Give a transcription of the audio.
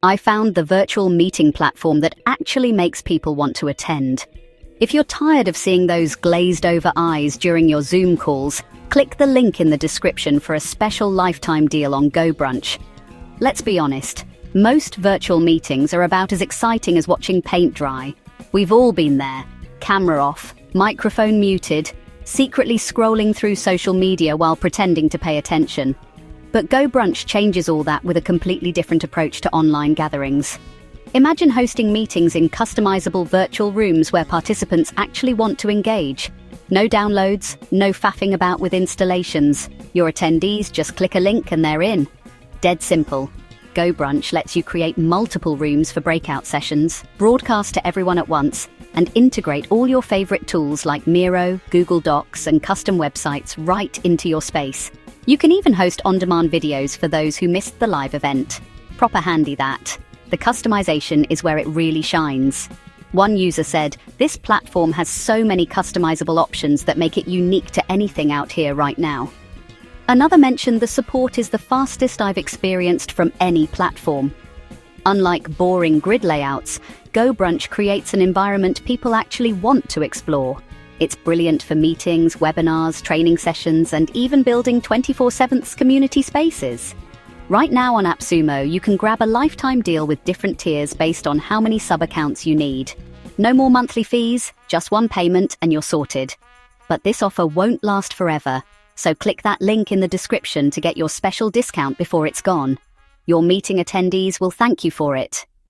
I found the virtual meeting platform that actually makes people want to attend. If you're tired of seeing those glazed-over eyes during your Zoom calls, click the link in the description for a special lifetime deal on GoBrunch. Let's be honest, most virtual meetings are about as exciting as watching paint dry. We've all been there, camera off, microphone muted, secretly scrolling through social media while pretending to pay attention. But GoBrunch changes all that with a completely different approach to online gatherings. Imagine hosting meetings in customizable virtual rooms where participants actually want to engage. No downloads, no faffing about with installations. Your attendees just click a link and they're in. Dead simple. GoBrunch lets you create multiple rooms for breakout sessions, broadcast to everyone at once, and integrate all your favorite tools like Miro, Google Docs, and custom websites right into your space. You can even host on-demand videos for those who missed the live event. Proper handy that. The customization is where it really shines. One user said, "This platform has so many customizable options that make it unique to anything out here right now." Another mentioned the support is the fastest I've experienced from any platform. Unlike boring grid layouts, GoBrunch creates an environment people actually want to explore. It's brilliant for meetings, webinars, training sessions, and even building 24/7 community spaces. Right now on AppSumo, you can grab a lifetime deal with different tiers based on how many sub-accounts you need. No more monthly fees, just one payment and you're sorted. But this offer won't last forever, so click that link in the description to get your special discount before it's gone. Your meeting attendees will thank you for it.